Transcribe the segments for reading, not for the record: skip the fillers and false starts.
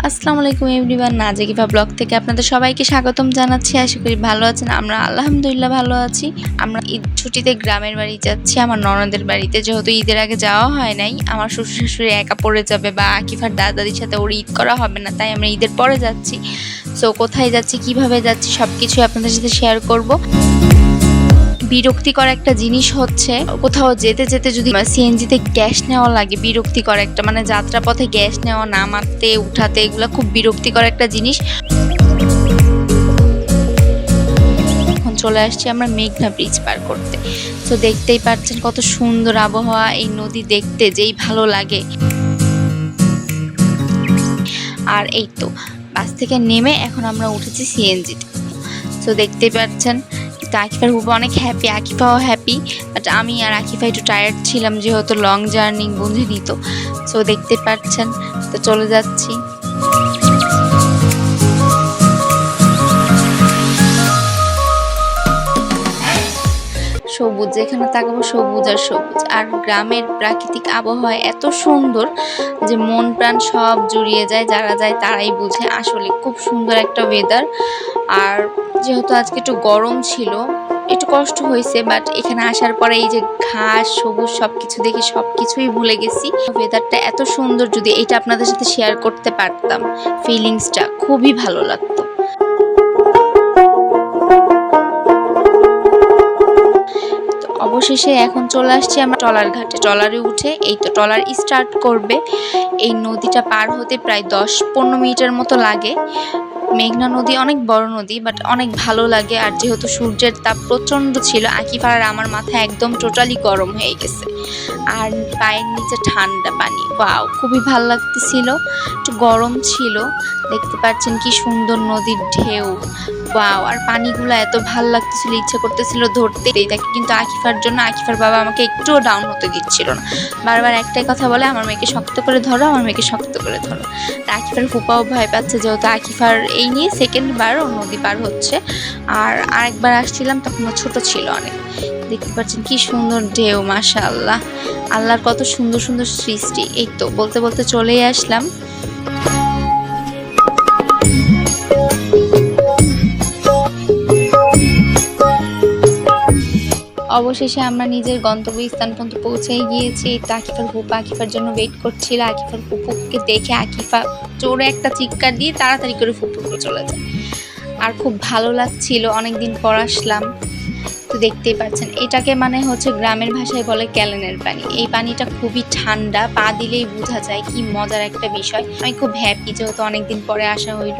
আসসালামু আলাইকুম everyone, নাজিকিফা blog থেকে আপনাদের সবাইকে স্বাগতম জানাচ্ছি। আশা করি ভালো আছেন। আমরা আলহামদুলিল্লাহ ভালো আছি। আমরা ঈদ ছুটিতে গ্রামের বাড়ি যাচ্ছি, আমার ননদের বাড়িতে। যেহেতু ঈদের আগে যাওয়া হয় নাই, আমার শ্বশুর শাশুড়ি একা পড়ে যাবে বা আকিফার দাদাদির সাথে ওর ঈদ করা হবে না, তাই আমরা ঈদের পরে যাচ্ছি। সো কোথায় যাচ্ছি, কিভাবে যাচ্ছি, সব কিছু আপনাদের সাথে শেয়ার করব। বিরক্তিকর একটা জিনিস হচ্ছে কোথাও যেতে যেতে যদি সিএনজিতে গ্যাস নেওয়া লাগে, বিরক্তিকর একটা যাত্রাপথে গ্যাস নেওয়া, নামাতে উঠাতে, এগুলো খুব বিরক্তিকর একটা জিনিস। এখন চলে আসছি আমরা মেঘনা ব্রিজ পার করতে। তো দেখতেই পাচ্ছেন কত সুন্দর আবহাওয়া, এই নদী দেখতে যেই ভালো লাগে। আর এই তো বাস থেকে নেমে এখন আমরা উঠেছি সিএনজিতে। তো দেখতেই পাচ্ছেন আকিফার হুবা অনেক হ্যাপি, আকিফাও হ্যাপি, বাট আমি আর আকিফা একটু টায়ার্ড ছিলাম যেহেতু লং জার্নি, বুঝিনি তো। সো দেখতে পাচ্ছেন, তো চলে যাচ্ছি। সবুজ, যেখানে তাকাবো সবুজ আর সবুজ। আর গ্রামের প্রাকৃতিক আবহাওয়া এত সুন্দর যে মন প্রাণ সব জুড়িয়ে যায়, যারা যায় তারাই বুঝে। আসলে খুব সুন্দর একটা ওয়েদার। আর যেহেতু আজকে একটু গরম ছিল, একটু কষ্ট হয়েছে, বাট এখানে আসার পরে এই যে ঘাস সবুজ সবকিছু দেখে সবকিছুই ভুলে গেছি। ওয়েদারটা এত সুন্দর, যদি এটা আপনাদের সাথে শেয়ার করতে পারতাম, ফিলিংসটা খুবই ভালো লাগতো। অবশেষে এখন চলে আসছি আমরা ট্রলার ঘাটে। ট্রলারে উঠে এই তো ট্রলার স্টার্ট করবে। এই নদীটা পার হতে প্রায় 10-15 মিনিটের মতো লাগে। মেঘনা নদী অনেক বড় নদী, বাট অনেক ভালো লাগে। আর যেহেতু সূর্যের তাপ প্রচণ্ড ছিল, আকিফা আর আমার মাথা একদম টোটালি গরম হয়ে গেছে। আর পায়ের নিচে ঠান্ডা পানি, ওয়াও খুবই ভালো লাগতেছিল। একটু গরম ছিল, দেখতে পাচ্ছেন কি সুন্দর নদীর ঢেউ, ওয়াও। আর পানিগুলো এত ভালো লাগতেছিল, ইচ্ছা করতেছিল ধরতে। এটাকে কিন্তু আকিফার জন্য, আকিফার বাবা আমাকে একটুও ডাউন হতে দিচ্ছিল না। বারবার একটাই কথা বলে, আমার মেয়েকে শক্ত করে ধরো, আমার মেয়েকে শক্ত করে ধরো। আকিফার ফুপাও ভয় পাচ্ছে, যেহেতু আকিফার এই নিয়ে সেকেন্ডবার ও নদী পার হচ্ছে। আর আরেকবার আসছিলাম তখন ও ছোট ছিল অনেক। দেখতে পাচ্ছেন কি সুন্দর ঢেউ, মাশাআল্লাহ। আল্লাহর কত সুন্দর সুন্দর সৃষ্টি। এই তো বলতে বলতে চলেই আসলাম। অবশেষে আমরা নিজের গন্তব্যস্থান পর্যন্ত পৌঁছেই গিয়েছি। আকিফার ফুপা আকিফার জন্য ওয়েট করছিল। আকিফার ফুপুকে দেখে আকিফা জোরে একটা চিৎকার দিয়ে তাড়াতাড়ি করে ফুপুকে চলে যায়। আর খুব ভালো লাগছিল, অনেকদিন পর আসলাম। তো দেখতেই পাচ্ছেন, এটাকে হচ্ছে গ্রামের ভাষায় বলে ক্যালেনের পানি। এই পানিটা খুবই ঠান্ডা, পা দিলেই বোঝা যায়, কি মজার একটা বিষয়। আমি খুব হ্যাপি যেহেতু অনেকদিন পরে আসা হইল।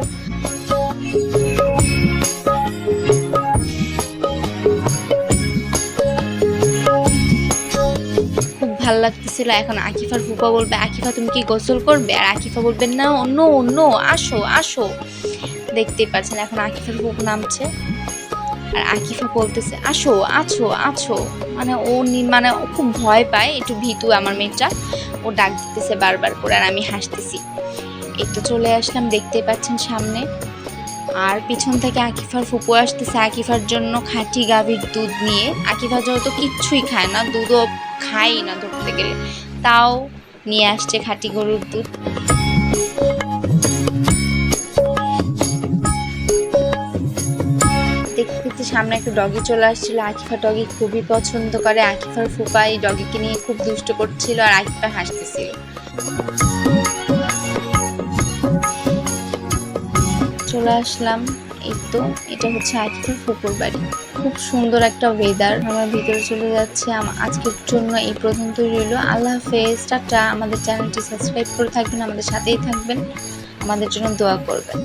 ভাল লাগতেছিল। এখন আকিফার ফুপা বলবে, আকিফা তুমি কি গোসল করবে? আর আকিফা বলবে না, অন্য অন্য, আসো আসো। দেখতেই পাচ্ছেন এখন আকিফার ফুপ নামছে, আর আকিফা বলতেছে আসো আছো আছো। ও খুব ভয় পায়, একটু ভীতু আমার মেয়েটা। ও ডাক দিতেছে বারবার করে, আর আমি হাসতেছি। এই তো চলে আসলাম, দেখতেই পাচ্ছেন সামনে। আর পিছন থেকে আকিফার ফুপু আসতেছে আকিফার জন্য খাঁটি গাভীর দুধ নিয়ে। আকিফা যেহেতু কিচ্ছুই খায় না, দুধও খাই না ধরতে গেলে, তাও নিয়ে আসছে খাঁটি গরুর দুধ। দেখতে দেখতে সামনে একটা ডগি চলে আসছিল। আকিফা ডগি খুবই পছন্দ করে। আকিফার ফুপা এই ডগিকে নিয়ে খুব দুষ্ট করছিল, আর আকিফা হাসতেছিল। চলে আসলাম। এই তো এটা হচ্ছে আকিফার ফুপুর বাড়ি। খুব সুন্দর একটা ওয়েদার। আমরা ভিতরে চলে যাচ্ছি। আজকের জন্য এই পর্যন্তই রইল। আল্লাহ হাফেজ, টাটা। আমাদের চ্যানেলটি সাবস্ক্রাইব করে থাকবেন, আমাদের সাথেই থাকবেন, আমাদের জন্য দোয়া করবেন।